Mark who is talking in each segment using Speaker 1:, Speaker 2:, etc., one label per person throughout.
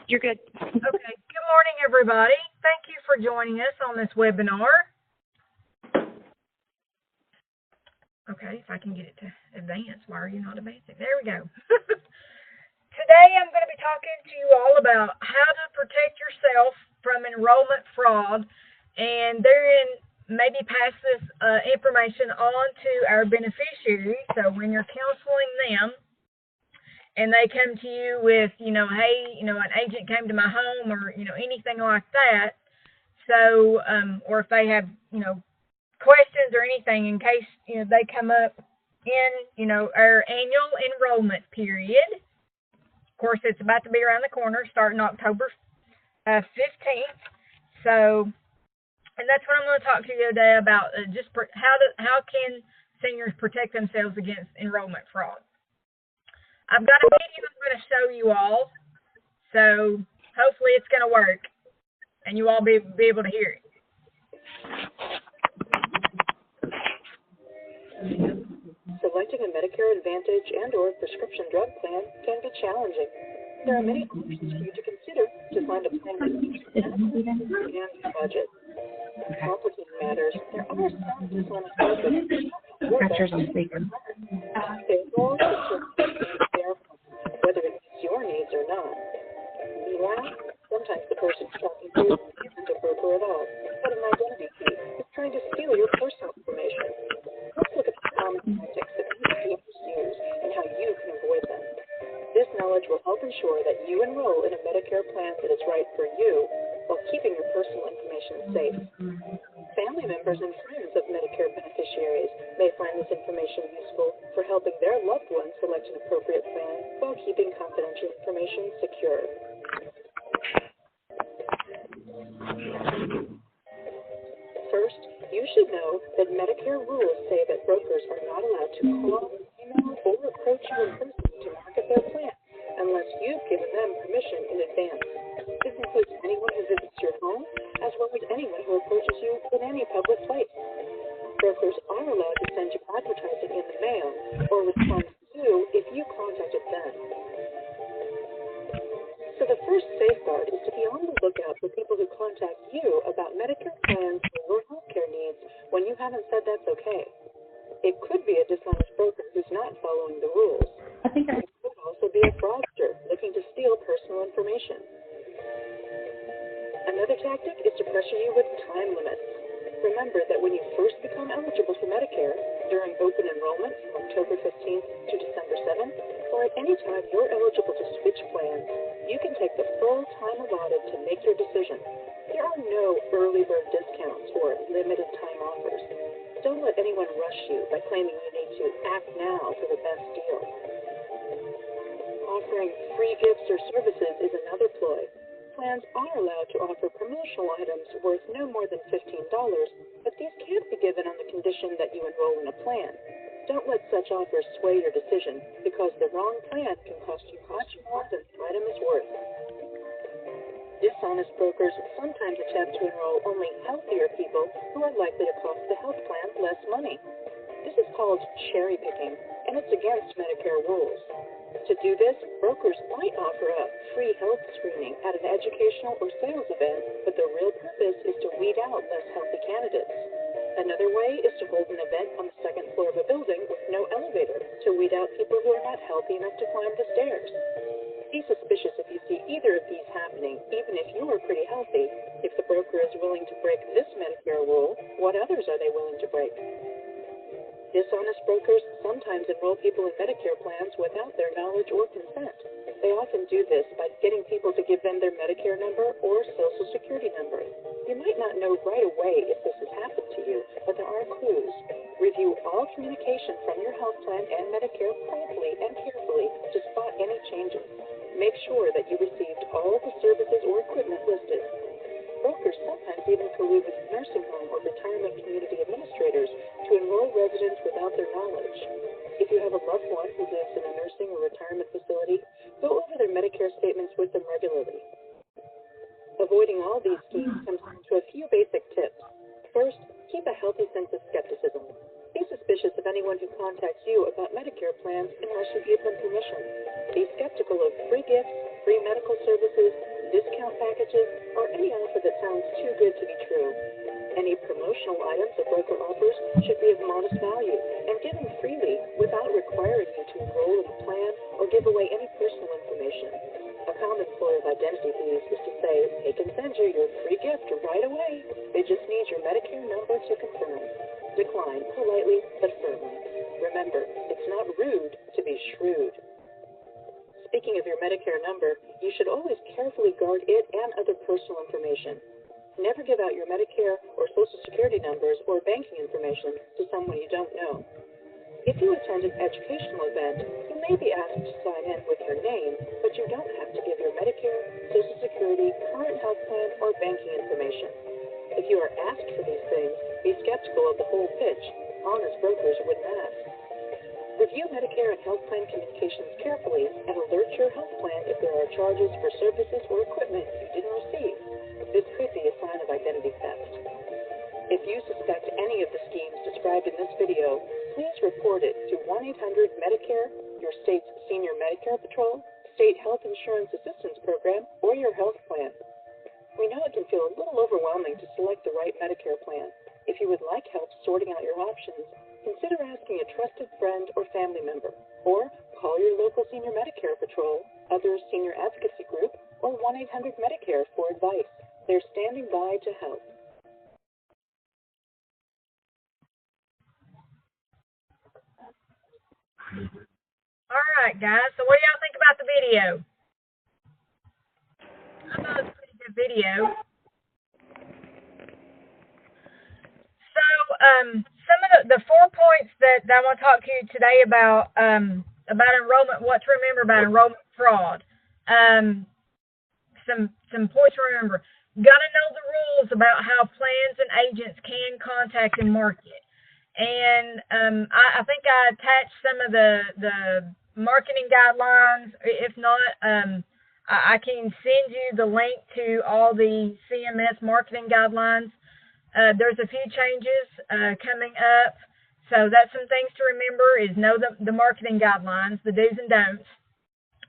Speaker 1: You're good.
Speaker 2: Okay. Good morning, everybody. Thank you for joining us on this webinar. Okay, if I can get it to advance. Why are you not advancing? There we go. Today I'm going to be talking to you all about how to protect yourself from enrollment fraud, and therein maybe pass this information on to our beneficiaries. So when you're counseling them, and they come to you with, hey, an agent came to my home, or, anything like that. So, or if they have, questions or anything, in case, they come up in, our annual enrollment period. Of course, it's about to be around the corner, starting October 15th. So, and that's what I'm going to talk to you today about, just how can seniors protect themselves against enrollment fraud. I've got a video I'm going to show you all, so hopefully it's going to work, and you all be able to hear it.
Speaker 3: Selecting a Medicare Advantage and or prescription drug plan can be challenging. There are many options for you to consider to find a plan that meets your and budget. In complicated matters, there are some dishonest brokers.
Speaker 1: Pressure's on speaker.
Speaker 3: Whether it meets your needs or not. Meanwhile, sometimes the person talking to you isn't a broker at all, but an identity thief is trying to steal your personal information. Let's look at the common tactics that these thieves use and how you can avoid them. This knowledge will help ensure that you enroll in a Medicare plan that is right for you while keeping your personal information safe. Family members and friends of Medicare beneficiaries may find this information useful for helping their loved ones select an appropriate plan while keeping confidential information secure. First, you should know that Medicare rules say that brokers are not allowed to call, email, or approach you in person to market their plan unless you've given them permission in advance. This includes anyone who visits your home, as well as anyone who approaches you in any public place. Brokers are allowed to send you advertising in the mail or respond to you if you contacted them. So the first safeguard is to be on the lookout for people who contact you about Medicare plans or healthcare needs when you haven't said that's okay. It could be a dishonest broker who's not following the rules. It could also be a fraudster looking to steal personal information. Another tactic is to pressure you with time limits. Remember that when you first become eligible for Medicare, during open enrollment from October 15th to December 7th, or at any time you're eligible to switch plans, you can take the full time allotted to make your decision. There are no early bird discounts or limited time offers. Don't let anyone rush you by claiming you need to act now for the best deal. Offering free gifts or services is another ploy. Plans are allowed to offer promotional items worth no more than $15, but these can't be given on the condition that you enroll in a plan. Don't let such offers sway your decision, because the wrong plan can cost you much more than the item is worth. Dishonest brokers sometimes attempt to enroll only healthier people who are likely to cost the health plan less money. This is called cherry picking, and it's against Medicare rules. To do this, brokers might offer a free health screening at an educational or sales event, but the real purpose is to weed out less healthy candidates. Another way is to hold an event on the second floor of a building with no elevator to weed out people who are not healthy enough to climb the stairs. Be suspicious if you see either of these happening, even if you are pretty healthy. If the broker is willing to break this Medicare rule, what others are they willing to break? Dishonest brokers sometimes enroll people in Medicare plans without their knowledge or consent. They often do this by getting people to give them their Medicare number or Social Security number. You might not know right away if this has happened to you, but there are clues. Review all communication from your health plan and Medicare promptly and carefully to spot any changes. Make sure that you received all the services or equipment listed. Brokers sometimes even collude with nursing home or retirement community administrators to enroll residents without their knowledge. If you have a loved one who lives in a nursing or retirement facility, go over their Medicare statements with them regularly. Avoiding all these schemes comes down to a few basic tips. First, keep a healthy sense of skepticism. Be suspicious of anyone who contacts you about Medicare plans unless you give them permission. Be skeptical of free gifts, free medical services, discount packages, or any offer that sounds too good to be true. Any promotional items a broker offers should be of modest value and given freely without requiring you to enroll in a plan or give away any personal information. A common ploy of identity thieves is to say they can send you your free gift right away. They just need your Medicare number to confirm. Decline politely but firmly. Remember, it's not rude to be shrewd. Speaking of your Medicare number, you should always carefully guard it and other personal information. Never give out your Medicare or Social Security numbers or banking information to someone you don't know. If you attend an educational event, you may be asked to sign in with your name, but you don't have to give your Medicare, Social Security, current health plan, or banking information. If you are asked for these things, be skeptical of the whole pitch. Honest brokers wouldn't ask. Review Medicare and health plan communications carefully and alert your health plan if there are charges for services or equipment you didn't receive. This could be a sign of identity theft. If you suspect any of the schemes described in this video, please report it to 1-800-MEDICARE, your state's Senior Medicare Patrol, State Health Insurance Assistance Program, or your health plan. We know it can feel a little overwhelming to select the right Medicare plan. If you would like help sorting out your options, consider asking a trusted friend or family member, or call your local Senior Medicare Patrol, other Senior Advocacy Group, or 1-800-MEDICARE for advice. They're standing by to help.
Speaker 2: All right, guys. So what do y'all think about the video? I thought it was a pretty good video. So some of the 4 points that I want to talk to you today about enrollment, what to remember about enrollment fraud. Some points to remember. Got to know the rules about how plans and agents can contact and market. And I think I attached some of the marketing guidelines. If not, I can send you the link to all the CMS marketing guidelines. There's a few changes coming up. So that's some things to remember is know the marketing guidelines, the do's and don'ts.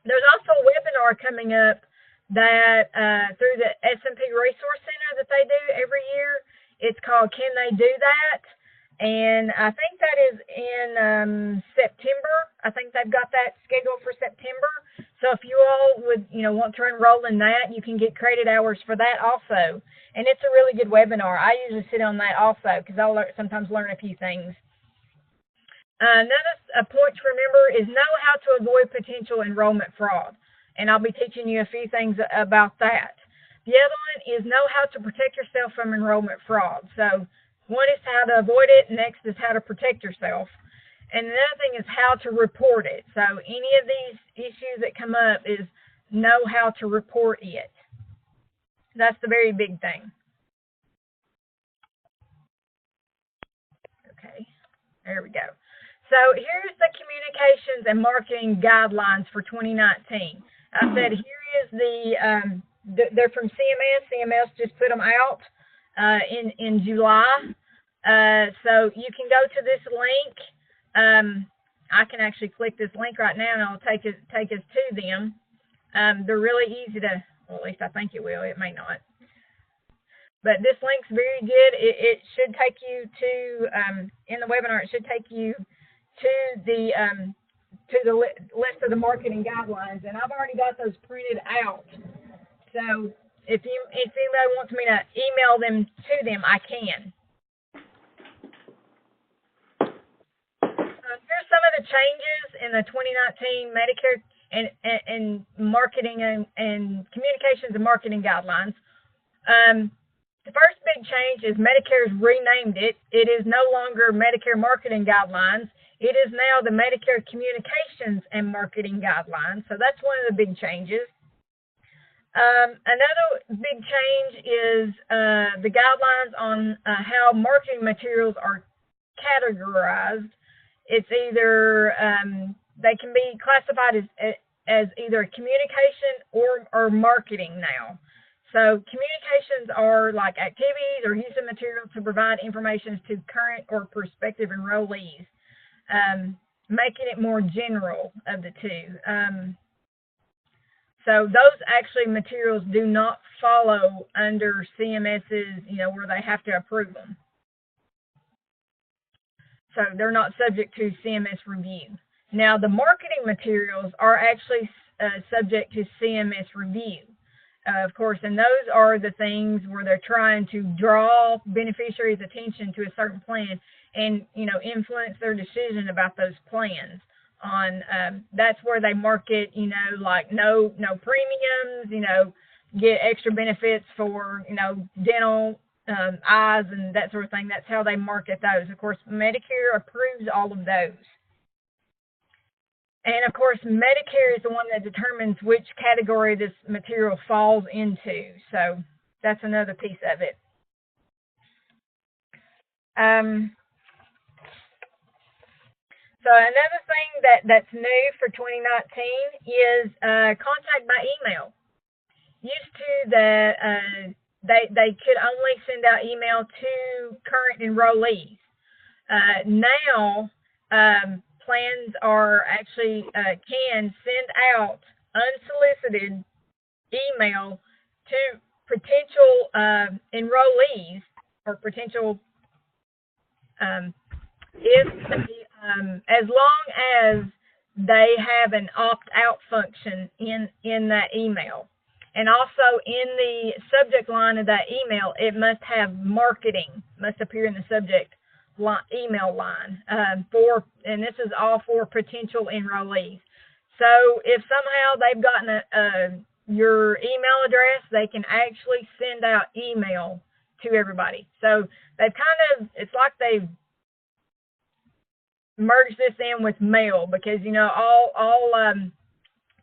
Speaker 2: There's also a webinar coming up that through the SHIPSMP Resource Center that they do every year. It's called Can They Do That? And I think that is in September. I think they've got that scheduled for September. So if you all would, want to enroll in that, you can get credit hours for that also. And it's a really good webinar. I usually sit on that also because I'll sometimes learn a few things. Another point to remember is know how to avoid potential enrollment fraud. And I'll be teaching you a few things about that. The other one is know how to protect yourself from enrollment fraud. So one is how to avoid it, next is how to protect yourself. And another thing is how to report it. So any of these issues that come up is know how to report it. That's the very big thing. Okay, there we go. So here's the communications and marketing guidelines for 2019. I said here is they're from CMS. CMS just put them out in July. So you can go to this link. I can actually click this link right now and it'll take us to them. They're really easy to, well, at least I think it will. It may not. But this link's very good. It should take you to, in the webinar, it should take you to the list of the marketing guidelines, and I've already got those printed out. So if anybody wants me to email them to them, I can. Here's some of the changes in the 2019 Medicare and marketing and communications and marketing guidelines. The first big change is Medicare's renamed it. It is no longer Medicare marketing guidelines. It is now the Medicare Communications and Marketing Guidelines. So that's one of the big changes. Another big change is the guidelines on how marketing materials are categorized. It's either, they can be classified as either communication or marketing now. So communications are like activities or use of material to provide information to current or prospective enrollees. Making it more general of the two. So those actually materials do not follow under CMS's, where they have to approve them. So they're not subject to CMS review. Now, the marketing materials are actually subject to CMS review, of course, and those are the things where they're trying to draw beneficiaries' attention to a certain plan and, influence their decision about those plans. That's where they market, like no premiums, get extra benefits for, dental, eyes, and that sort of thing. That's how they market those. Of course, Medicare approves all of those. And, of course, Medicare is the one that determines which category this material falls into. So that's another piece of it. So another thing that's new for 2019 is contact by email. Used to that they could only send out email to current enrollees. Now plans are actually can send out unsolicited email to potential enrollees or potential as long as they have an opt-out function in that email. And also in the subject line of that email, it must have marketing, must appear in the subject email line, and this is all for potential enrollees. So if somehow they've gotten your email address, they can actually send out email to everybody. So they've it's like they've merged this in with mail, because all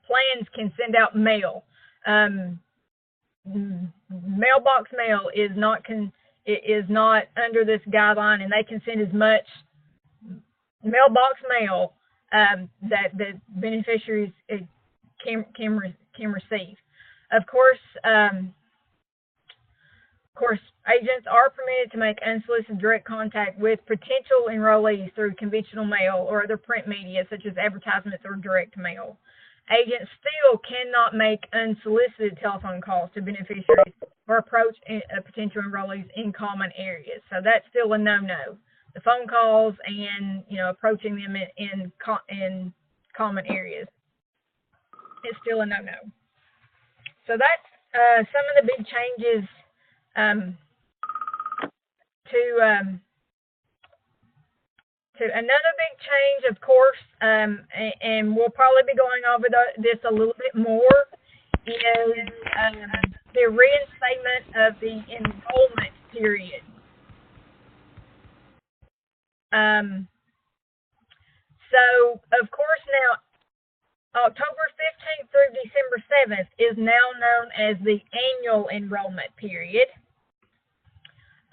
Speaker 2: plans can send out mail. Mailbox mail is not under this guideline, and they can send as much mailbox mail that the beneficiaries can receive. Of course, agents are permitted to make unsolicited direct contact with potential enrollees through conventional mail or other print media, such as advertisements or direct mail. Agents still cannot make unsolicited telephone calls to beneficiaries or approach potential enrollees in common areas. So that's still a no-no. The phone calls and approaching them in common areas is still a no-no. So that's some of the big changes to another big change, of course, and we'll probably be going over this a little bit more, is the reinstatement of the enrollment period. So, of course, now, October 15th through December 7th is now known as the annual enrollment period.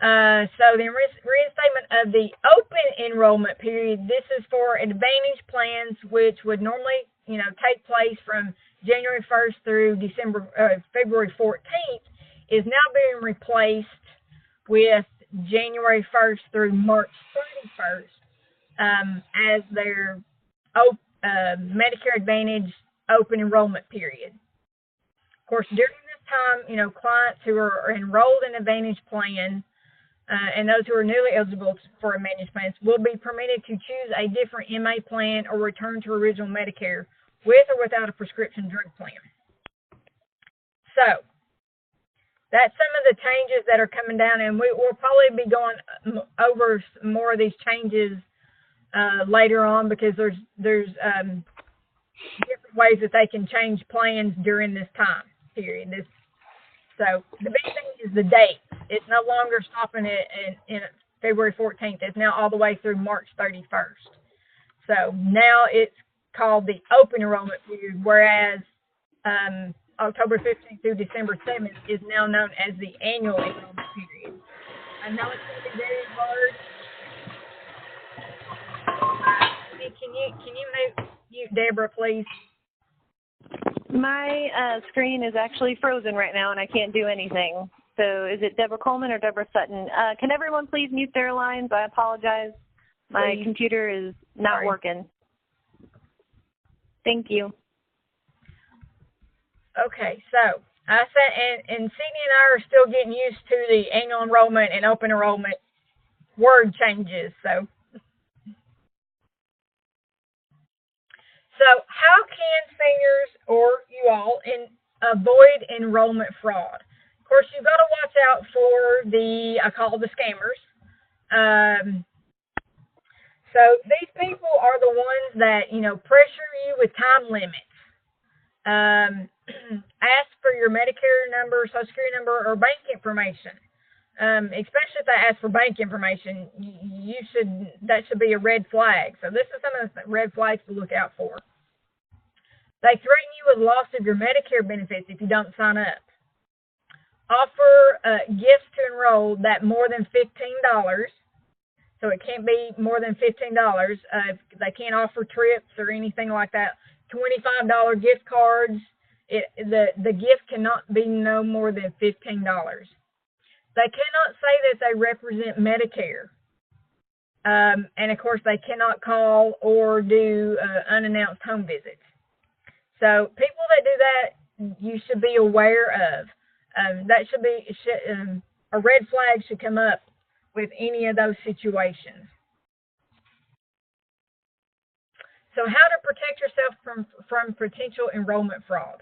Speaker 2: So the reinstatement of the open enrollment period, this is for Advantage plans, which would normally, take place from January 1st through February 14th, is now being replaced with January 1st through March 31st as their Medicare Advantage open enrollment period. Of course, during this time, clients who are enrolled in Advantage plan and those who are newly eligible for Advantage plans will be permitted to choose a different MA plan or return to original Medicare with or without a prescription drug plan. So that's some of the changes that are coming down, and we'll probably be going over more of these changes later on, because there's different ways that they can change plans during this time period. So the big thing is the date. It's no longer stopping in February 14th. It's now all the way through March 31st. So now it's called the open enrollment period, whereas October 15th through December 7th is now known as the annual enrollment period. I know it's going to be very hard. Can you mute Deborah, please?
Speaker 4: My screen is actually frozen right now, and I can't do anything. So is it Deborah Coleman or Deborah Sutton? Can everyone please mute their lines? I apologize. My computer is not working. Thank you.
Speaker 2: Okay, so I said, and Sydney and I are still getting used to the annual enrollment and open enrollment word changes. So how can seniors or you all avoid enrollment fraud? Of course, you've got to watch out for I call the scammers. So these people are the ones that, pressure you with time limits. Ask for your Medicare number, Social Security number, or bank information. Especially if they ask for bank information, that should be a red flag. So this is some of the red flags to look out for. They threaten you with loss of your Medicare benefits if you don't sign up. Offer gifts to enroll that more than $15. So it can't be more than $15. They can't offer trips or anything like that. $25 gift cards. The gift cannot be no more than $15. They cannot say that they represent Medicare. And of course, they cannot call or do unannounced home visits. So people that do that, you should be aware of. That should be a red flag should come up with any of those situations. So how to protect yourself from potential enrollment fraud?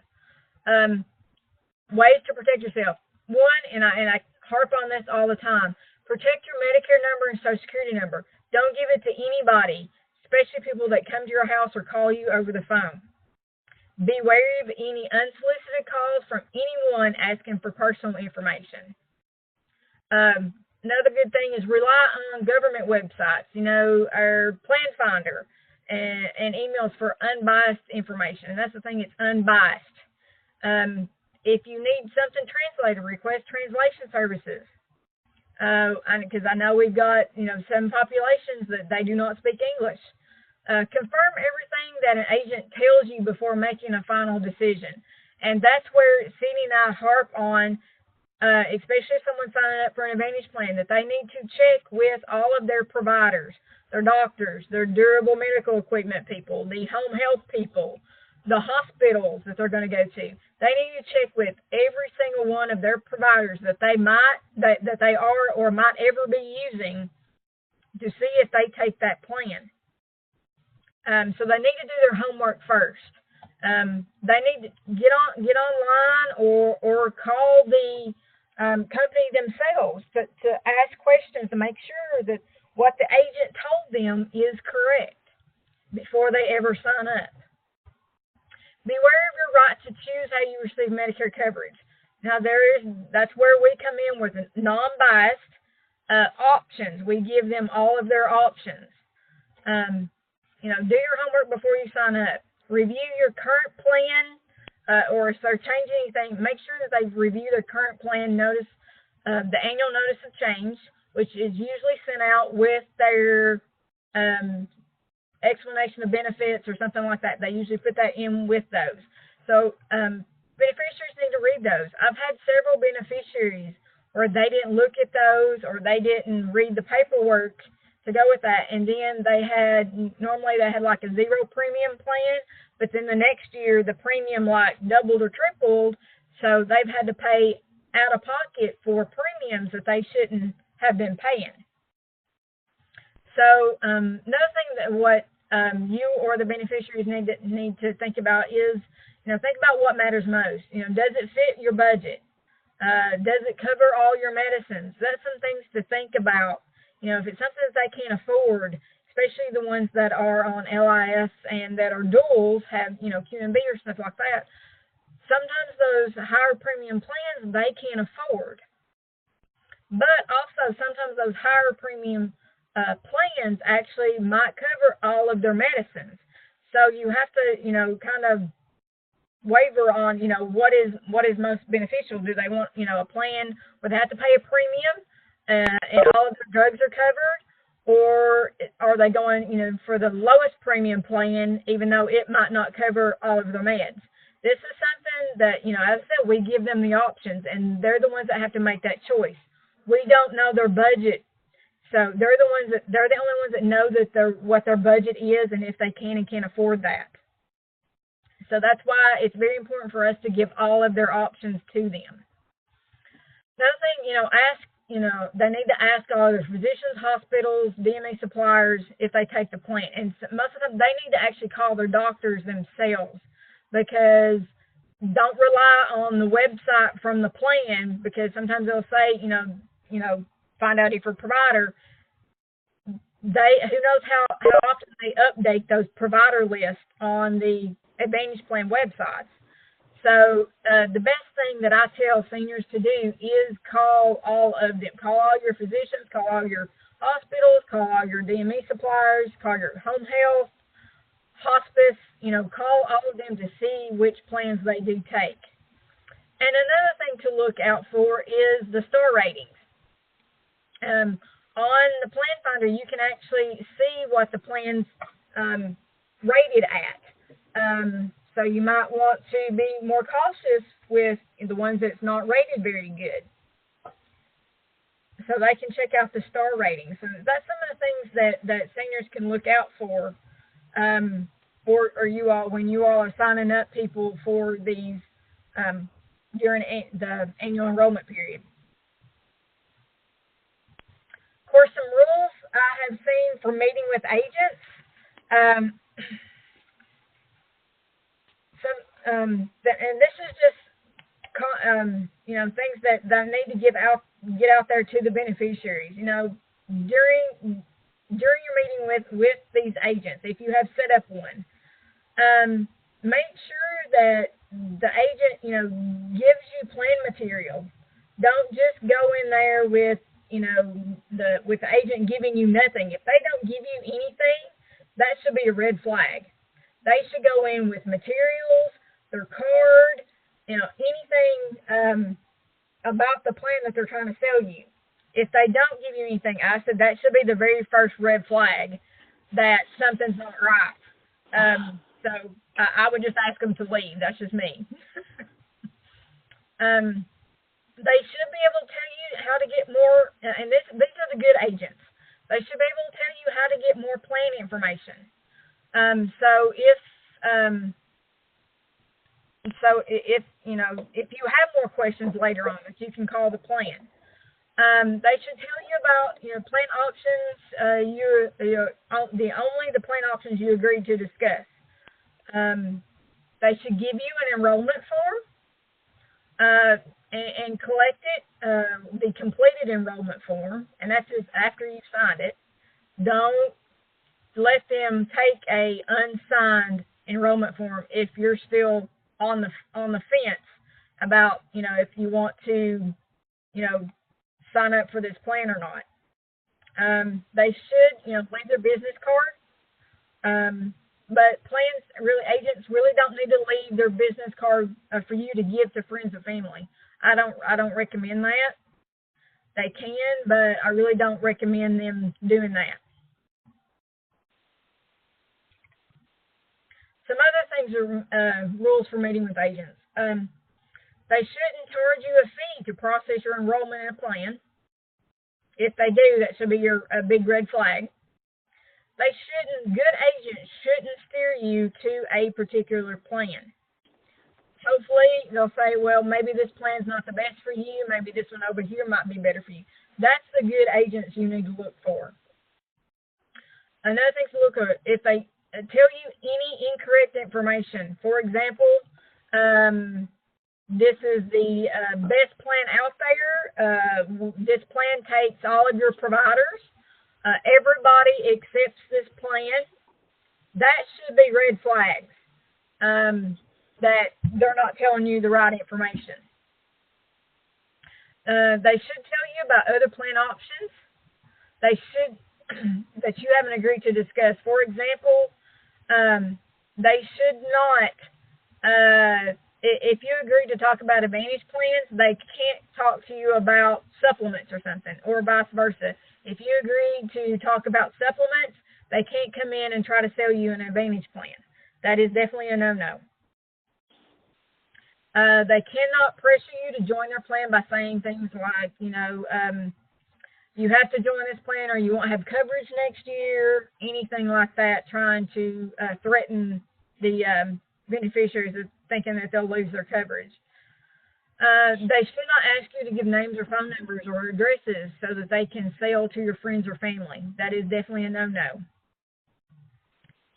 Speaker 2: Ways to protect yourself. One, and I harp on this all the time, protect your Medicare number and Social Security number. Don't give it to anybody, especially people that come to your house or call you over the phone. Be wary of any unsolicited calls from anyone asking for personal information. Another good thing is rely on government websites, our Plan Finder and emails for unbiased information. And that's the thing, it's unbiased. If you need something translated, request translation services. Because I know we've got, some populations that they do not speak English. Confirm everything that an agent tells you before making a final decision. And that's where Cindy and I harp on, especially if someone's signing up for an Advantage plan, that they need to check with all of their providers, their doctors, their durable medical equipment people, the home health people, the hospitals that they're going to go to. They need to check with every single one of their providers that they are or might ever be using to see if they take that plan. So they need to do their homework first. They need to get online or call the company themselves to ask questions to make sure that what the agent told them is correct before they ever sign up. Beware of your right to choose how you receive Medicare coverage. Now that's where we come in with non-biased options. We give them all of their options. Do your homework before you sign up. Review your current plan, or if they're changing anything, make sure that they review their current plan notice, the annual notice of change, which is usually sent out with their explanation of benefits or something like that. They usually put that in with those. So beneficiaries need to read those. I've had several beneficiaries where they didn't look at those or they didn't read the paperwork to go with that, and then normally they had like a zero premium plan, but then the next year the premium like doubled or tripled, so they've had to pay out of pocket for premiums that they shouldn't have been paying. So another thing that what you or the beneficiaries need to think about is, think about what matters most. Does it fit your budget? Does it cover all your medicines? That's some things to think about. If it's something that they can't afford, especially the ones that are on LIS and that are duals, have, QMB or stuff like that, sometimes those higher premium plans they can't afford. But also sometimes those higher premium plans actually might cover all of their medicines. So you have to, kind of waver on, what is most beneficial. Do they want, a plan where they have to pay a premium and all of their drugs are covered, or are they going, for the lowest premium plan, even though it might not cover all of their meds? This is something that, as I said, we give them the options, and they're the ones that have to make that choice. We don't know their budget, so they're the only ones that know that what their budget is and if they can and can't afford that. So that's why it's very important for us to give all of their options to them. Another thing, they need to ask all their physicians, hospitals, DME suppliers if they take the plan. And most of them, they need to actually call their doctors themselves, because don't rely on the website from the plan, because sometimes they'll say, find out if your provider, who knows how often they update those provider lists on the Advantage Plan websites. So the best thing that I tell seniors to do is call all of them. Call all your physicians, call all your hospitals, call all your DME suppliers, call your home health, hospice, call all of them to see which plans they do take. And another thing to look out for is the star ratings. On the Plan Finder, you can actually see what the plan's rated at. So you might want to be more cautious with the ones that's not rated very good. So they can check out the star ratings. So that's some of the things that seniors can look out for, or you all, when you all are signing up people for these during the annual enrollment period. Of course, some rules I have seen for meeting with agents. And this is just things that need to get out there to the beneficiaries. During your meeting with these agents, if you have set up one, make sure that the agent gives you plan material. Don't just go in there with the agent giving you nothing. If they don't give you anything, that should be a red flag. They should go in with materials, their card, anything about the plan that they're trying to sell you. If they don't give you anything, I said that should be the very first red flag that something's not right. So I would just ask them to leave. That's just me. They should be able to tell you how to get more, and these are the good agents. They should be able to tell you how to get more plan information. So if you have more questions later on, that you can call the plan. They should tell you about plan options. The plan options you agreed to discuss. They should give you an enrollment form and collect it, the completed enrollment form, and that's just after you've signed it. Don't let them take a unsigned enrollment form if you're still on the fence about if you want to sign up for this plan or not. They should leave their business card, but agents really don't need to leave their business card for you to give to friends and family. I don't recommend that. They can, but I really don't recommend them doing that. Some other things are rules for meeting with agents. They shouldn't charge you a fee to process your enrollment in a plan. If they do, that should be a big red flag. Good agents shouldn't steer you to a particular plan. Hopefully, they'll say, well, maybe this plan's not the best for you. Maybe this one over here might be better for you. That's the good agents you need to look for. Another thing to look at, if they tell you any incorrect information. For example, this is the best plan out there. This plan takes all of your providers. Everybody accepts this plan. That should be red flags. That they're not telling you the right information. They should tell you about other plan options. They should that you haven't agreed to discuss. For example, they should not. If you agree to talk about Advantage plans, they can't talk to you about supplements or something, or vice versa. If you agree to talk about supplements, they can't come in and try to sell you an Advantage plan. That is definitely a no-no. They cannot pressure you to join their plan by saying things like, you have to join this plan or you won't have coverage next year, anything like that, trying to threaten the beneficiaries are thinking that they'll lose their coverage. They should not ask you to give names or phone numbers or addresses so that they can sell to your friends or family. That is definitely a no-no.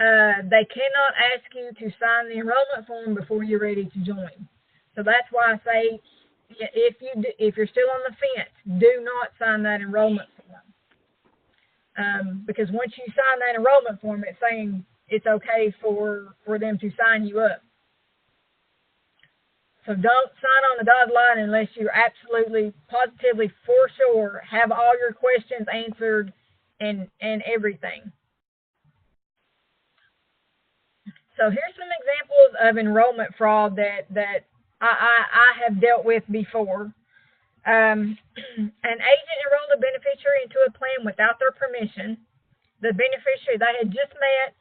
Speaker 2: They cannot ask you to sign the enrollment form before you're ready to join. So that's why I say, if you're still on the fence, do not sign that enrollment form. Because once you sign that enrollment form, it's saying it's okay for them to sign you up. So don't sign on the dotted line unless you're absolutely, positively, for sure, have all your questions answered and everything. So here's some examples of enrollment fraud that I have dealt with before. An agent enrolled a beneficiary into a plan without their permission. The beneficiary, they had just met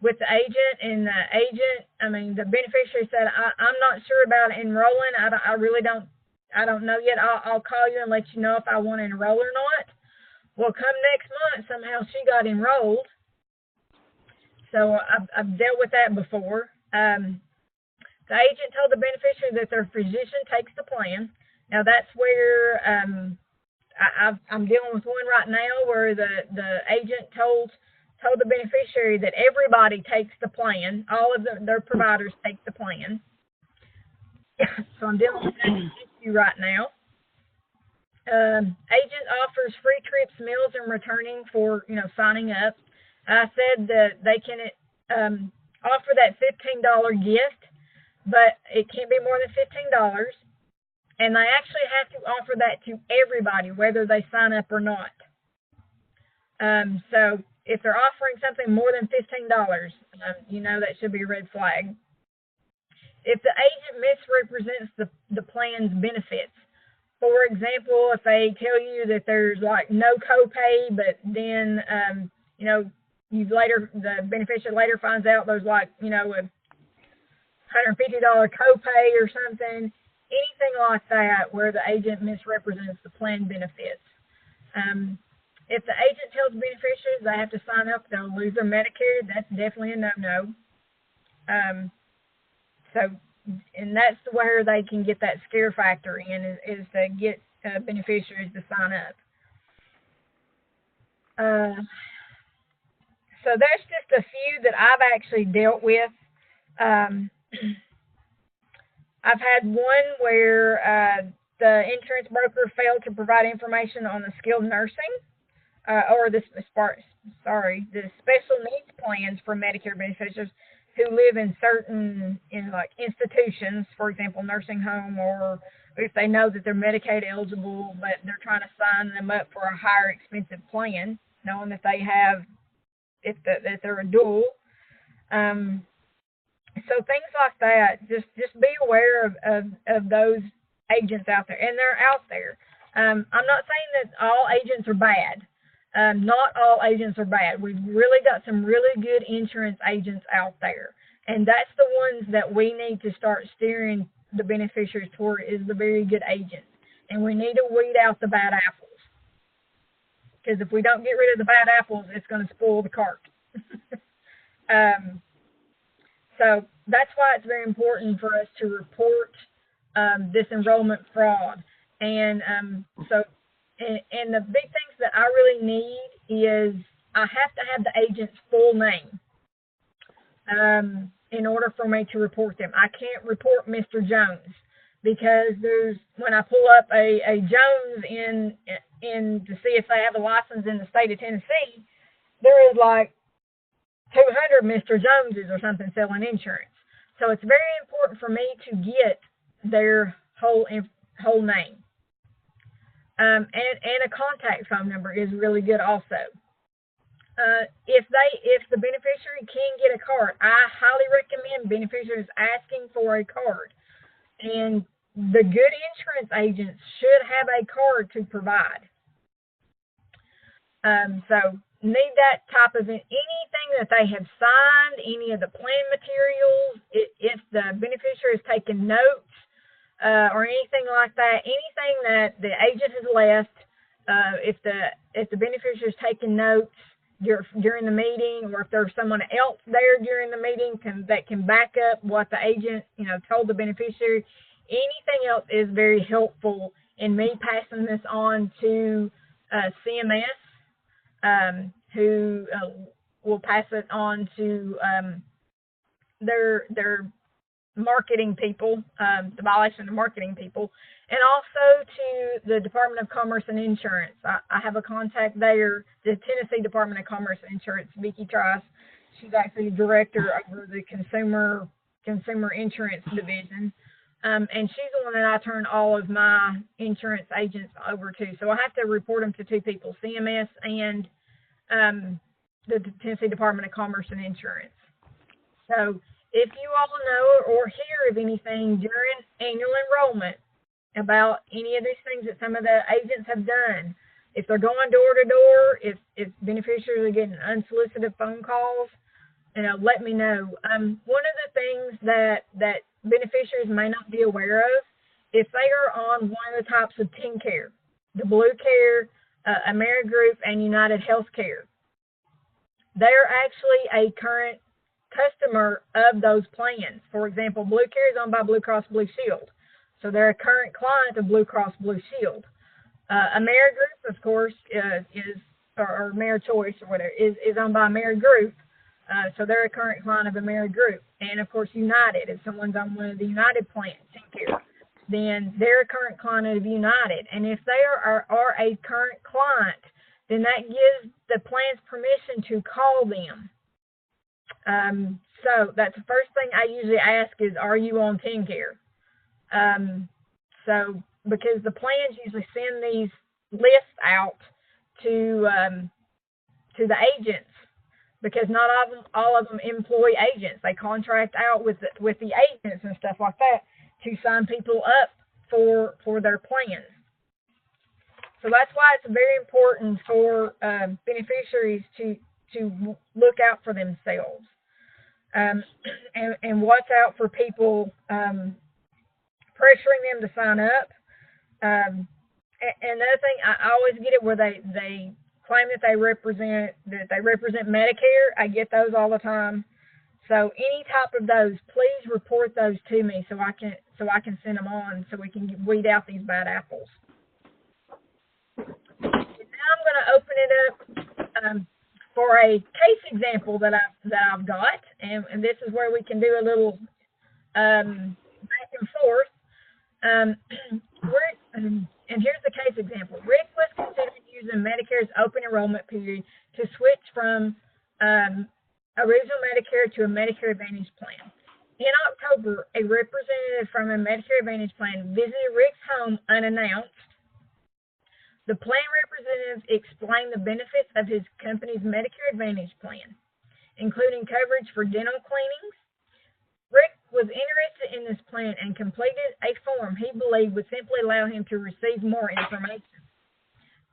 Speaker 2: with the agent, and the beneficiary said, I'm not sure about enrolling. I really don't know yet. I'll call you and let you know if I want to enroll or not. Well, come next month, somehow she got enrolled. So I've dealt with that before. The agent told the beneficiary that their physician takes the plan. Now that's where I'm dealing with one right now where the agent told the beneficiary that everybody takes the plan. All of their providers take the plan. So I'm dealing with that issue right now. Agent offers free trips, meals, and returning for signing up. I said that they can offer that $15 gift, but it can't be more than $15. And they actually have to offer that to everybody, whether they sign up or not. So if they're offering something more than $15, that should be a red flag. If the agent misrepresents the plan's benefits, for example, if they tell you that there's no copay, but then the beneficiary later finds out there's a $150 copay or something, anything like that where the agent misrepresents the plan benefits. If the agent tells beneficiaries they have to sign up, they'll lose their Medicare. That's definitely a no-no. And that's where they can get that scare factor in, is to get beneficiaries to sign up. So that's just a few that I've actually dealt with. I've had one where the insurance broker failed to provide information on the skilled nursing or the special needs plans for Medicare beneficiaries who live in certain institutions, for example, nursing home, or if they know that they're Medicaid eligible, but they're trying to sign them up for a higher expensive plan, knowing that they have, that they're a dual. So things like that, just be aware of those agents out there, and they're out there. I'm not saying that all agents are bad. Not all agents are bad. We've really got some really good insurance agents out there, and that's the ones that we need to start steering the beneficiaries toward, is the very good agents. And we need to weed out the bad apples, because if we don't get rid of the bad apples, it's going to spoil the cart. So that's why it's very important for us to report this enrollment fraud. And and the big things that I really need is I have to have the agent's full name in order for me to report them. I can't report Mr. Jones, because when I pull up a Jones in to see if they have a license in the state of Tennessee, there is 200 Mr. Joneses or something selling insurance. So it's very important for me to get their whole name. And a contact phone number is really good also. If the beneficiary can get a card, I highly recommend beneficiaries asking for a card. And the good insurance agents should have a card to provide. So need that type of anything that they have signed, any of the plan materials, if the beneficiary has taken notes, or anything like that, anything that the agent has left, if the beneficiary has taken notes, during the meeting, or if there's someone else there during the meeting that can back up what the agent, told the beneficiary. Anything else is very helpful in me passing this on to CMS, who will pass it on to their marketing people, the violation of marketing people, and also to the Department of Commerce and Insurance. I have a contact there, the Tennessee Department of Commerce and Insurance, Vicki Trice. She's actually director over the Consumer Insurance Division. And she's the one that I turn all of my insurance agents over to. So I have to report them to two people, CMS and the Tennessee Department of Commerce and Insurance. So if you all know or hear of anything during annual enrollment about any of these things that some of the agents have done, if they're going door to door, if beneficiaries are getting unsolicited phone calls, let me know. One of the things that beneficiaries may not be aware of, if they are on one of the types of TennCare, the Blue Care, AmeriGroup, and United Healthcare, they're actually a current customer of those plans. For example, Blue Care is owned by Blue Cross Blue Shield, so they're a current client of Blue Cross Blue Shield. AmeriGroup, of course, or AmeriChoice or whatever, is owned by AmeriGroup. So they're a current client of AmeriGroup. And, of course, United. If someone's on one of the United plans, then they're a current client of United. And if they are a current client, then that gives the plans permission to call them. So that's the first thing I usually ask is, are you on TennCare? So because the plans usually send these lists out to the agents, because not all of them employ agents. They contract out with the agents and stuff like that to sign people up for their plans. So that's why it's very important for beneficiaries to look out for themselves and watch out for people pressuring them to sign up. And another thing, I always get it where they claim that they represent Medicare. I get those all the time. So any type of those, please report those to me so I can send them on so we can weed out these bad apples. Now I'm going to open it up for a case example that I've got, and this is where we can do a little back and forth. And here's the case example. Rick was considering using Medicare's open enrollment period to switch from original Medicare to a Medicare Advantage plan. In October, a representative from a Medicare Advantage plan visited Rick's home unannounced. The plan representative explained the benefits of his company's Medicare Advantage plan, including coverage for dental cleanings. Rick was interested in this plan and completed a form he believed would simply allow him to receive more information.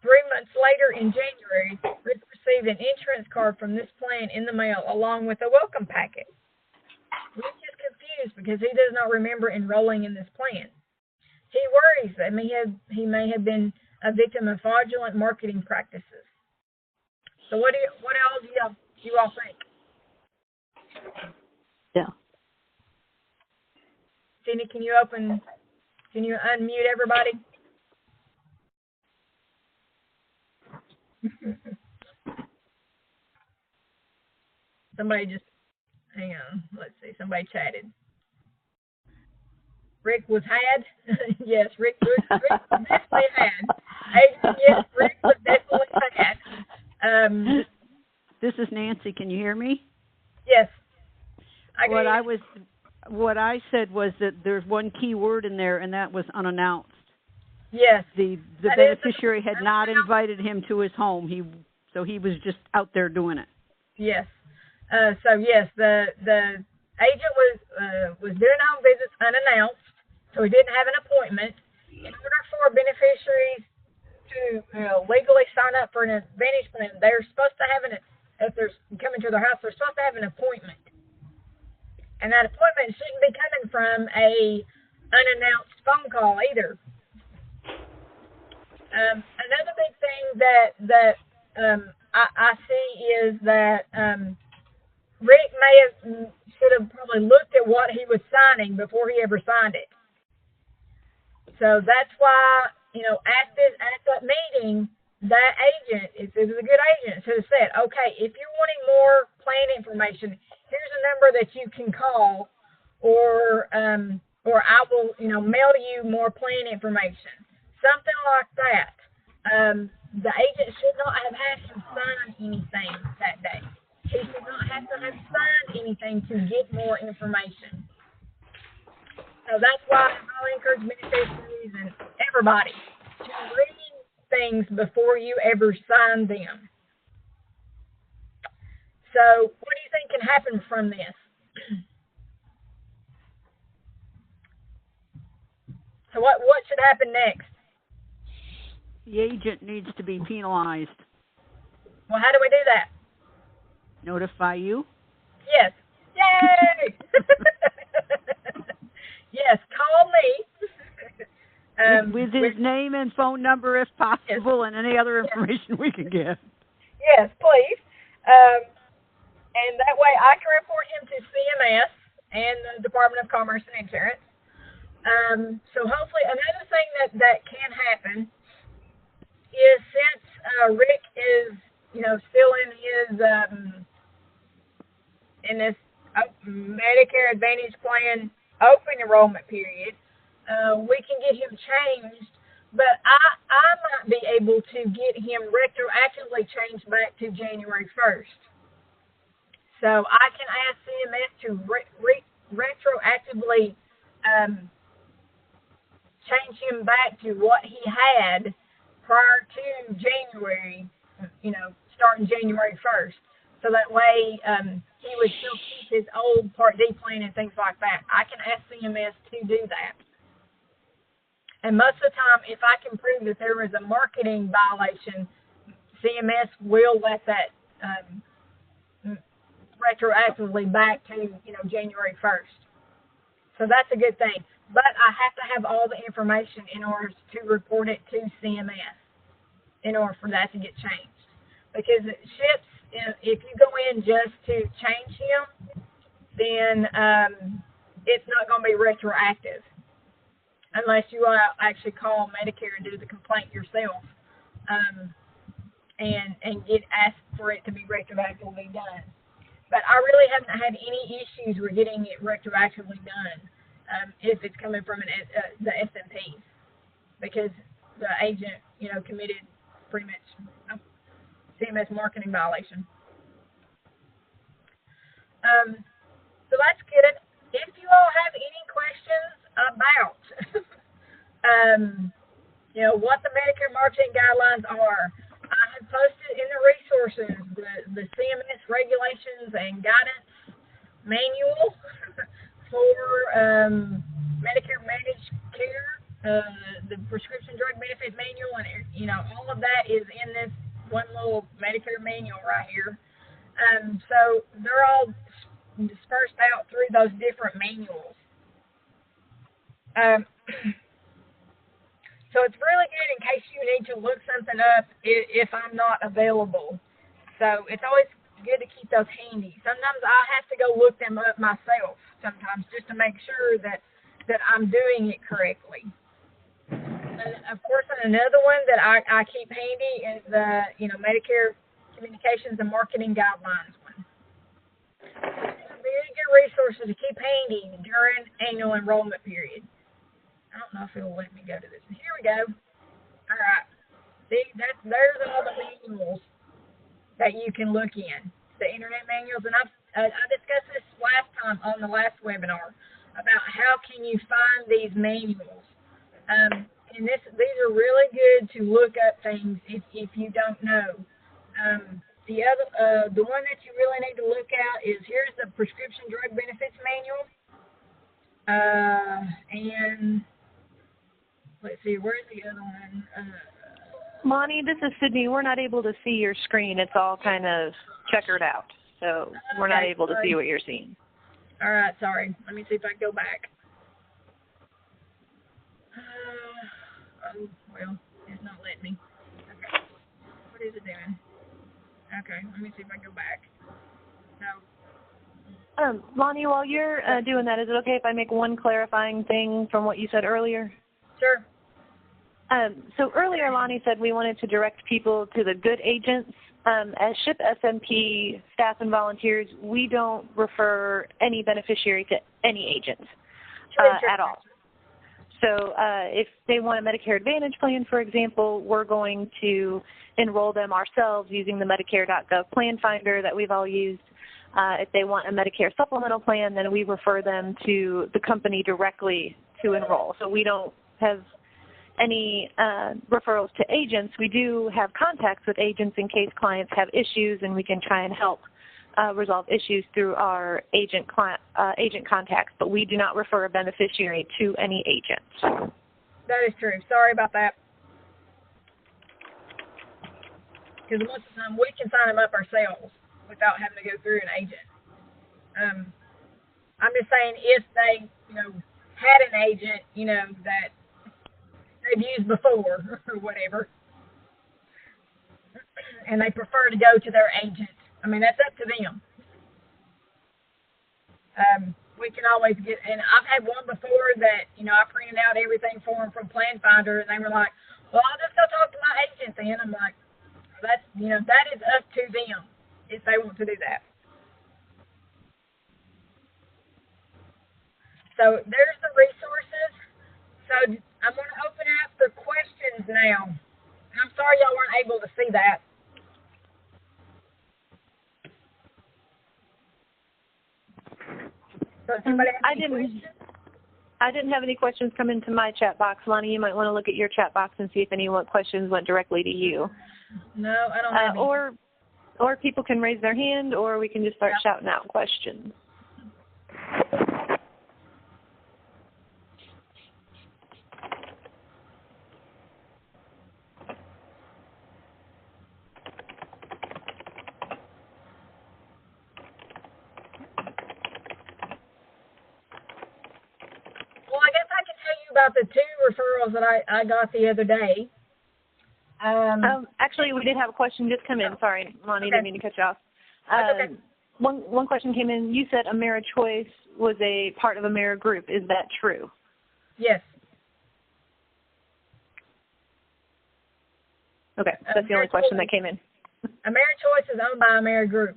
Speaker 2: 3 months later, in January, Rick received an insurance card from this plan in the mail along with a welcome packet. Rick is confused because he does not remember enrolling in this plan. He worries that he may have been a victim of fraudulent marketing practices. So what else do you all think?
Speaker 5: Yeah.
Speaker 2: Cindy, can you unmute everybody? Somebody just, hang on, let's see, somebody chatted. Rick was had? Yes, Rick was definitely had. Yes, Rick was definitely had.
Speaker 5: This is Nancy. Can you hear me?
Speaker 2: Yes.
Speaker 5: What I said was that there's one key word in there, and that was unannounced.
Speaker 2: Yes.
Speaker 5: The beneficiary had not invited him to his home. So he was just out there doing it.
Speaker 2: Yes. So yes, the agent was doing home visits unannounced, so he didn't have an appointment. In order for beneficiaries to legally sign up for an Advantage plan, they're supposed to have if they're coming to their house, they're supposed to have an appointment. And that appointment shouldn't be coming from a unannounced phone call either. Another big thing that I see is that Rick should have probably looked at what he was signing before he ever signed it. So that's why, at that meeting, that agent, if it was a good agent, should have said, okay, if you're wanting more plan information, here's a number that you can call, or I will, mail you more plan information. Something like that. The agent should not have had to sign anything that day. He should not have to have signed anything to get more information. So that's why I encourage beneficiaries and everybody to read things before you ever sign them. So what do you think can happen from this? So what should happen next?
Speaker 5: The agent needs to be penalized.
Speaker 2: Well, how do we do that?
Speaker 5: Notify you?
Speaker 2: Yes. Yay! Yes, call me.
Speaker 5: With his name and phone number if possible, and any other information we can get.
Speaker 2: Yes, please. And that way I can report him to CMS and the Department of Commerce and Insurance. So hopefully another thing that can happen is, since Rick is, still in this Medicare Advantage plan open enrollment period, we can get him changed, but I might be able to get him retroactively changed back to January 1st. So I can ask CMS to retroactively change him back to what he had prior to January, starting January 1st. So that way he would still keep his old Part D plan and things like that. I can ask CMS to do that. And most of the time, if I can prove that there was a marketing violation, CMS will let that retroactively back to, January 1st. So that's a good thing. But I have to have all the information in order to report it to CMS in order for that to get changed. Because it ships, if you go in just to change him, then it's not going to be retroactive unless you actually call Medicare and do the complaint yourself and get asked for it to be retroactively done. But I really haven't had any issues with getting it retroactively done if it's coming from the SHIPSMP, because the agent, committed pretty much CMS marketing violation. So that's good. If you all have any questions about, what the Medicare marketing guidelines are, I have posted in the resources the CMS regulations and guidance manual for Medicare managed care, the prescription drug benefit manual, and all of that is in this one little Medicare manual right here. So they're all dispersed out through those different manuals. So it's really good in case you need to look something up if I'm not available. So it's always good to keep those handy. Sometimes I have to go look them up myself sometimes just to make sure that I'm doing it correctly. And of course, another one that I keep handy is the Medicare Communications and Marketing Guidelines one. Very good resources to keep handy during annual enrollment period. I don't know if it'll let me go to this. Here we go. All right. See, there's all the manuals that you can look in, the internet manuals. And I discussed this last time on the last webinar about how can you find these manuals. And these are really good to look up things if you don't know. The one that you really need to look at is, here's the prescription drug benefits manual. And let's see, where's the other one?
Speaker 4: Lonnie, this is Sydney. We're not able to see your screen. It's all kind of checkered out, so we're not able to see what you're seeing.
Speaker 2: All right, sorry. Let me see if I can go back. Well, it's not letting me. Okay. What is it doing? Okay, let me see if I can go back. No.
Speaker 4: Loni, while you're doing that, is it okay if I make one clarifying thing from what you said earlier?
Speaker 2: Sure.
Speaker 4: So earlier, Loni said we wanted to direct people to the good agents. As SHIPSMP staff and volunteers, we don't refer any beneficiary to any agent at all. So if they want a Medicare Advantage plan, for example, we're going to enroll them ourselves using the Medicare.gov plan finder that we've all used. If they want a Medicare supplemental plan, then we refer them to the company directly to enroll. So we don't have any referrals to agents. We do have contacts with agents in case clients have issues, and we can try and help resolve issues through our agent contacts, but we do not refer a beneficiary to any agent.
Speaker 2: That is true. Sorry about that. Because most of the time we can sign them up ourselves without having to go through an agent. I'm just saying if they, had an agent, that they've used before or whatever, and they prefer to go to their agent. I mean, that's up to them. We can always get, and I've had one before that, I printed out everything for them from Plan Finder, and they were like, well, I'll just go talk to my agent then. I'm like, that's, that is up to them if they want to do that. So there's the resources. So I'm going to open up for questions now. I'm sorry y'all weren't able to see that. So
Speaker 4: I didn't have any questions come into my chat box. Loni, you might want to look at your chat box and see if any questions went directly to you.
Speaker 2: No, I don't have any.
Speaker 4: Or people can raise their hand, or we can just start shouting out questions.
Speaker 2: About the 2 referrals that I got the other day.
Speaker 4: Actually, we did have a question just come in. Sorry, Loni, didn't mean to cut you off.
Speaker 2: Okay.
Speaker 4: One question came in. You said AmeriChoice was a part of AmeriGroup. Is that true?
Speaker 2: Yes.
Speaker 4: Okay, that's the only question that came in.
Speaker 2: AmeriChoice is owned by AmeriGroup.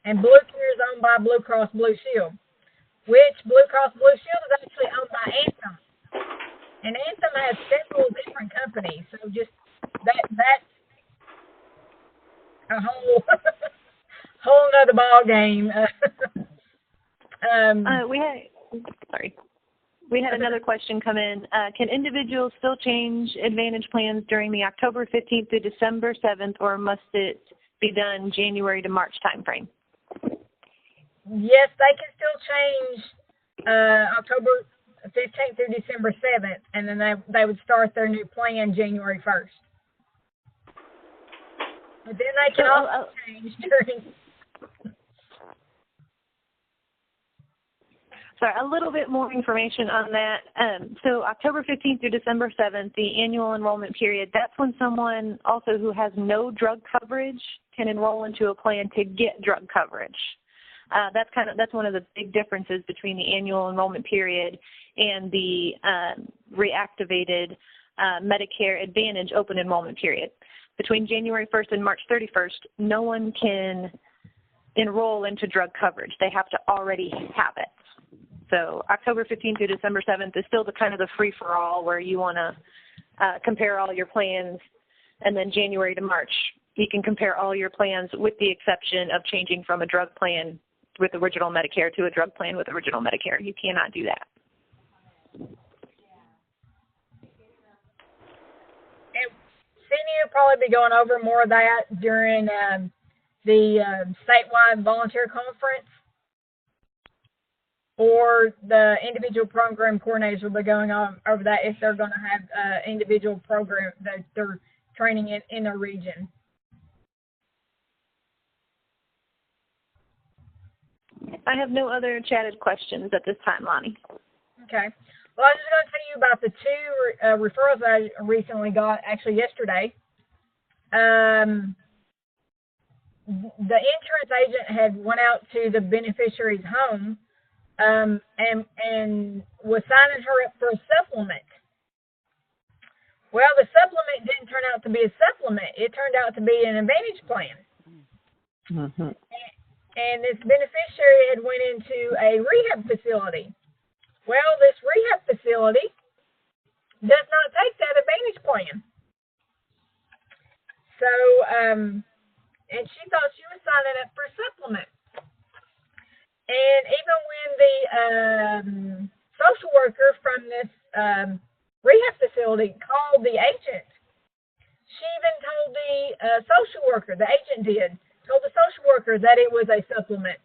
Speaker 2: And Blue Care is owned by Blue Cross Blue Shield, which Blue Cross Blue Shield is actually owned by Anthem. And Anthem has several different companies, so just that's a whole nother ball game.
Speaker 4: We had another question come in. Can individuals still change Advantage plans during the October 15th to December 7th, or must it be done January to March timeframe?
Speaker 2: Yes, they can still change October 15th through December 7th, and then they would start their new plan January 1st. But then they can also change during...
Speaker 4: Sorry, a little bit more information on that. So October 15th through December 7th, the annual enrollment period, that's when someone also who has no drug coverage can enroll into a plan to get drug coverage. That's one of the big differences between the annual enrollment period and the reactivated Medicare Advantage open enrollment period. Between January 1st and March 31st, no one can enroll into drug coverage. They have to already have it. So October 15th through December 7th is still the kind of the free-for-all where you want to compare all your plans, and then January to March, you can compare all your plans with the exception of changing from a drug plan with original Medicare to a drug plan with original Medicare. You cannot do that.
Speaker 2: And Cindy will probably be going over more of that during the statewide volunteer conference, or the individual program coordinators will be going on over that if they're going to have individual program that they're training in their region.
Speaker 4: I have no other chatted questions at this time, Lonnie.
Speaker 2: Okay. Well, I was just going to tell you about the two referrals I recently got, actually yesterday. The insurance agent had went out to the beneficiary's home and was signing her up for a supplement. Well, the supplement didn't turn out to be a supplement. It turned out to be an Advantage plan.
Speaker 1: Mm-hmm.
Speaker 2: And this beneficiary had went into a rehab facility. Well, this rehab facility does not take that Advantage plan. So, and she thought she was signing up for a supplement. And even when the social worker from this rehab facility called the agent, she even told the social worker, the agent told the social worker that it was a supplement.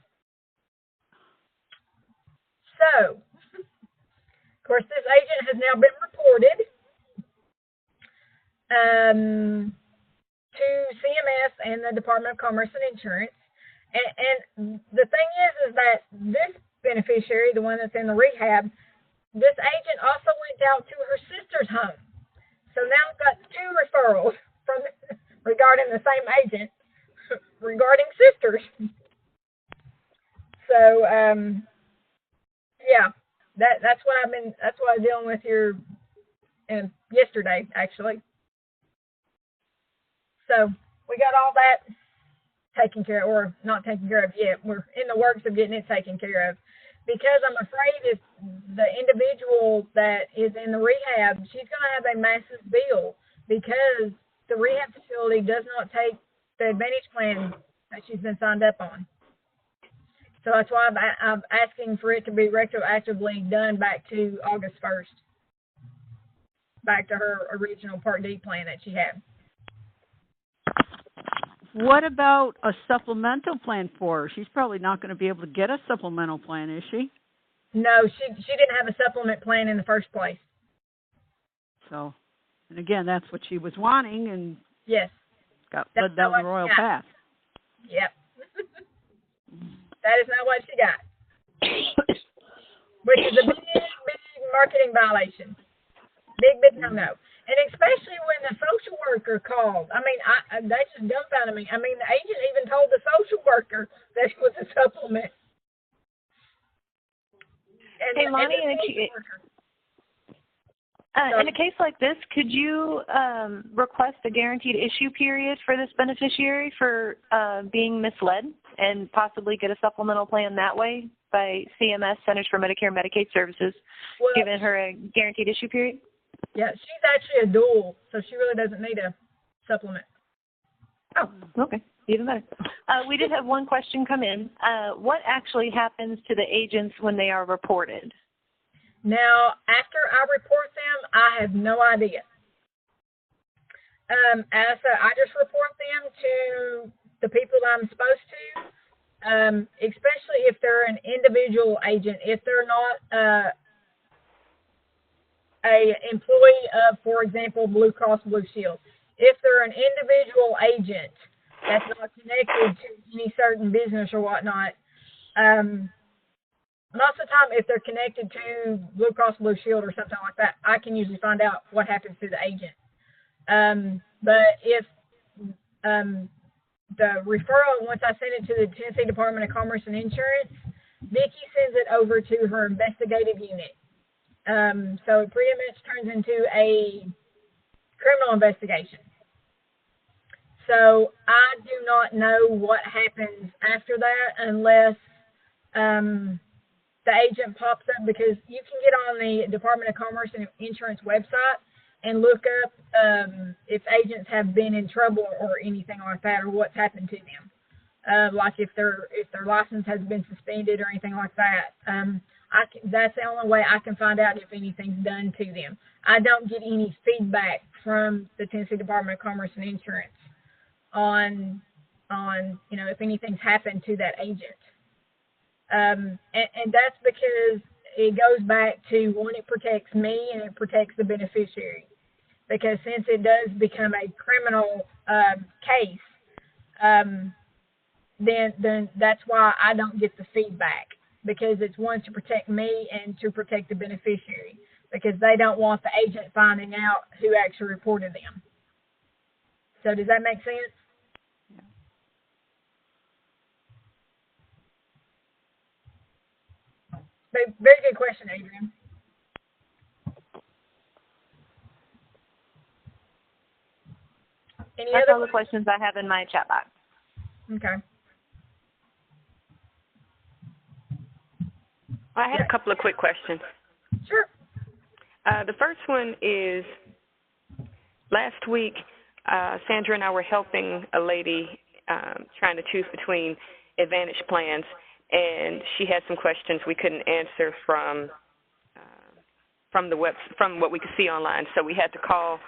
Speaker 2: So, of course, this agent has now been reported to CMS and the Department of Commerce and Insurance. And the thing is that this beneficiary, the one that's in the rehab, this agent also went out to her sister's home. So now I've got two referrals regarding the same agent regarding sisters. So yeah, that's what I was dealing with here yesterday, actually. So we got all that taken care of, or not taken care of yet. We're in the works of getting it taken care of, because I'm afraid if the individual that is in the rehab, she's going to have a massive bill, because the rehab facility does not take the Advantage plan that she's been signed up on. So that's why I'm asking for it to be retroactively done back to August 1st, back to her original Part D plan that she had.
Speaker 5: What about a supplemental plan for her? She's probably not going to be able to get a supplemental plan, is she?
Speaker 2: No, she didn't have a supplement plan in the first place.
Speaker 5: So, and again, that's what she was wanting, and
Speaker 2: yes,
Speaker 5: got led down the royal path.
Speaker 2: Yep. That is not what she got, which is a big marketing violation. Big no-no. And especially when the social worker called. I mean, that just dumbfounded me. I mean, the agent even told the social worker that it was a supplement. And
Speaker 4: hey, Lonnie, in a case like this, could you request a guaranteed issue period for this beneficiary for being misled, and possibly get a supplemental plan that way by CMS, Centers for Medicare and Medicaid Services, giving her a guaranteed issue period?
Speaker 2: Yeah, she's actually a dual, so she really doesn't need a supplement.
Speaker 4: Oh, okay. Even better. We did have one question come in. What actually happens to the agents when they are reported?
Speaker 2: Now, after I report them, I have no idea. As I just report them to the people that I'm supposed to, especially if they're an individual agent, if they're not a employee of, for example, Blue Cross Blue Shield. If they're an individual agent that's not connected to any certain business or whatnot, most of the time, if they're connected to Blue Cross Blue Shield or something like that, I can usually find out what happens to the agent. But if the referral, once I send it to the Tennessee Department of Commerce and Insurance, Vicki sends it over to her investigative unit. So it pretty much turns into a criminal investigation. So I do not know what happens after that unless the agent pops up, because you can get on the Department of Commerce and Insurance website and look up if agents have been in trouble or anything like that, or what's happened to them. Like if their license has been suspended or anything like that. That's the only way I can find out if anything's done to them. I don't get any feedback from the Tennessee Department of Commerce and Insurance on if anything's happened to that agent. And that's because it goes back to, one, it protects me and it protects the beneficiary. Because since it does become a criminal case, then that's why I don't get the feedback, because it's one, to protect me and to protect the beneficiary, because they don't want the agent finding out who actually reported them. So does that make sense? Very good question, Adrian.
Speaker 4: That's all the questions I have in my chat box.
Speaker 2: Okay.
Speaker 6: I had a couple of quick questions.
Speaker 2: Sure.
Speaker 6: The first one is, last week, Sandra and I were helping a lady trying to choose between Advantage plans, and she had some questions we couldn't answer from what we could see online. So we had to call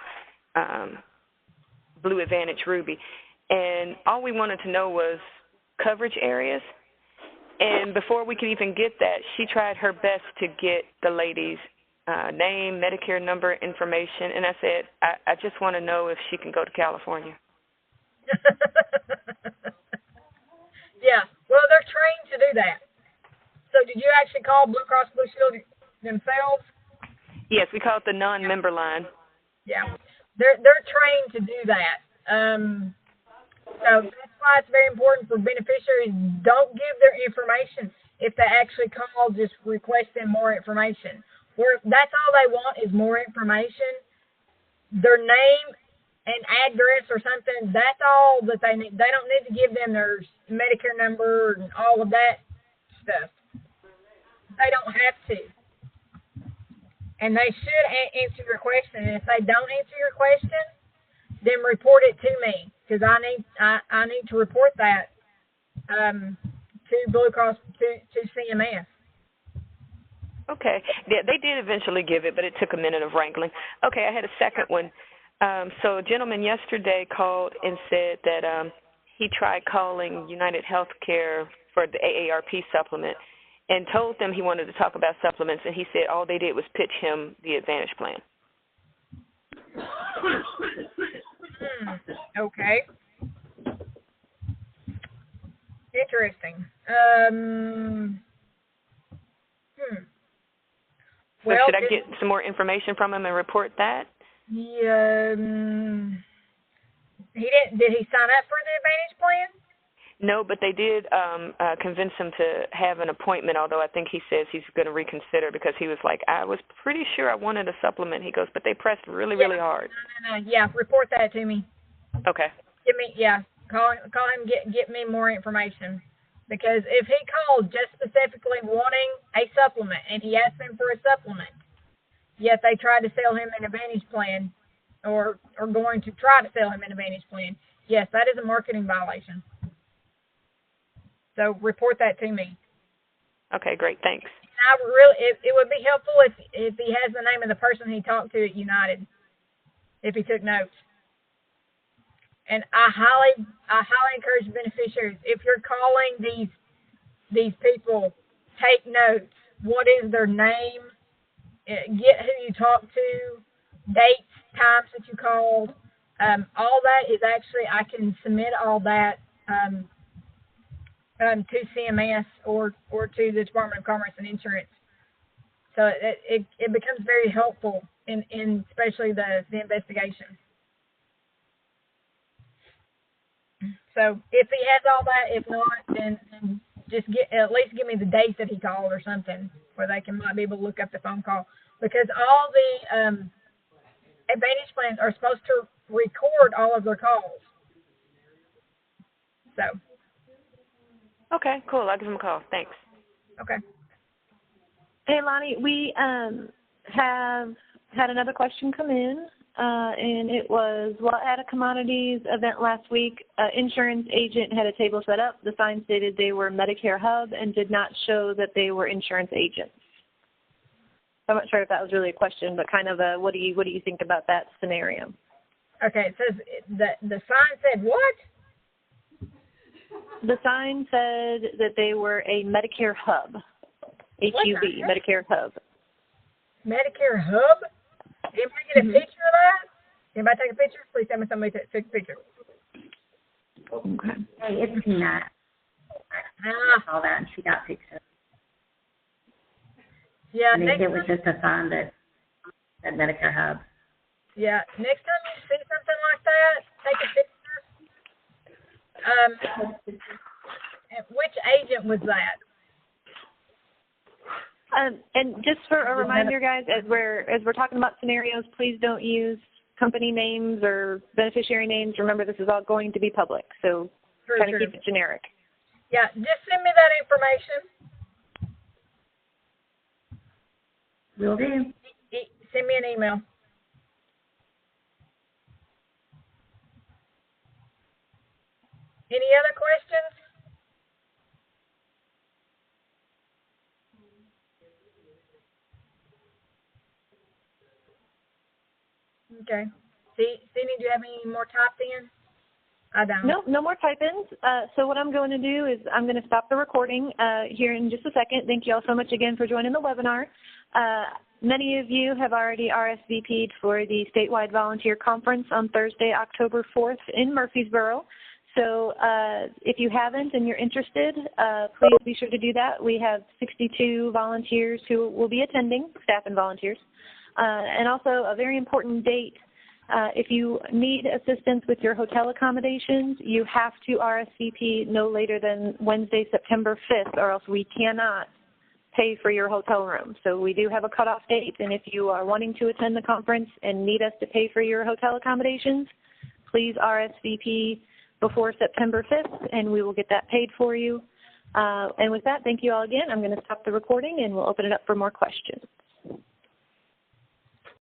Speaker 6: Blue Advantage Ruby, and all we wanted to know was coverage areas. And before we could even get that, she tried her best to get the lady's name, Medicare number, information, and I said, I just want to know if she can go to California.
Speaker 2: Yeah, well, they're trained to do that. So did you actually call Blue Cross Blue Shield themselves?
Speaker 6: Yes, we call it the non-member line.
Speaker 2: Yeah, they're trained to do that. So that's why it's very important for beneficiaries, don't give their information. If they actually call, just request them more information. That's all they want is more information. Their name and address or something, that's all that they need. They don't need to give them their Medicare number and all of that stuff. They don't have to. And they should answer your question. And if they don't answer your question, then report it to me, because I need to report that to Blue Cross, to CMS.
Speaker 6: Okay. Yeah, they did eventually give it, but it took a minute of wrangling. Okay, I had a second one. So a gentleman yesterday called and said that he tried calling United Healthcare for the AARP supplement and told them he wanted to talk about supplements, and he said all they did was pitch him the Advantage plan.
Speaker 2: Okay. Interesting.
Speaker 6: So should I get some more information from him and report that?
Speaker 2: Yeah. He didn't. Did he sign up for the Advantage plan?
Speaker 6: No, but they did convince him to have an appointment, although I think he says he's going to reconsider, because he was like, I was pretty sure I wanted a supplement. He goes, but they pressed really hard.
Speaker 2: No. Yeah, report that to me.
Speaker 6: Okay.
Speaker 2: Call him, get me more information. Because if he called just specifically wanting a supplement and he asked them for a supplement, yet they tried to sell him an Advantage plan or going to try to sell him an Advantage plan, yes, that is a marketing violation. So report that to me.
Speaker 6: Okay, great. Thanks.
Speaker 2: It would be helpful if he has the name of the person he talked to at United, if he took notes. And I highly encourage beneficiaries, if you're calling these people, take notes. What is their name? Get who you talked to, dates, times that you called. All that is actually, I can submit all that to CMS or to the Department of Commerce and Insurance. So it becomes very helpful in especially the investigation. So if he has all that, if not, then just at least give me the dates that he called or something, where they might be able to look up the phone call. Because all the Advantage plans are supposed to record all of their calls. So.
Speaker 6: Okay, cool. I'll give him a call. Thanks.
Speaker 2: Okay.
Speaker 4: Hey, Loni, we have had another question come in. And it was, at a commodities event last week, insurance agent had a table set up. The sign stated they were Medicare Hub and did not show that they were insurance agents. I'm not sure if that was really a question, but kind of what do you think about that scenario?
Speaker 2: Okay, it says the sign said what?
Speaker 4: The sign said that they were a Medicare Hub, HUB, Medicare Hub.
Speaker 2: Medicare Hub? Anybody get a picture of that? Anybody take a picture? Please tell me somebody took a picture.
Speaker 7: Okay. Hey, it's Peanut. all that, and she got pictures.
Speaker 2: Yeah,
Speaker 7: I mean, it was just a sign that Medicare Hub.
Speaker 2: Yeah, next time you see something like that, take a picture. Which agent was that?
Speaker 4: And just for a reminder, guys, as we're talking about scenarios, please don't use company names or beneficiary names. Remember, this is all going to be public, so kind of keep it generic.
Speaker 2: Yeah, just send me that information.
Speaker 7: Will do.
Speaker 2: Send me an email. Any other questions? Okay. Cindy, do you have any more typed in? I don't.
Speaker 4: No more type-ins. So what I'm going to do is I'm going to stop the recording here in just a second. Thank you all so much again for joining the webinar. Many of you have already RSVP'd for the statewide volunteer conference on Thursday, October 4th in Murfreesboro. So if you haven't and you're interested, please be sure to do that. We have 62 volunteers who will be attending, staff and volunteers. And also a very important date, if you need assistance with your hotel accommodations, you have to RSVP no later than Wednesday, September 5th, or else we cannot pay for your hotel room. So we do have a cutoff date, and if you are wanting to attend the conference and need us to pay for your hotel accommodations, please RSVP before September 5th, and we will get that paid for you. And with that, thank you all again. I'm going to stop the recording, and we'll open it up for more questions.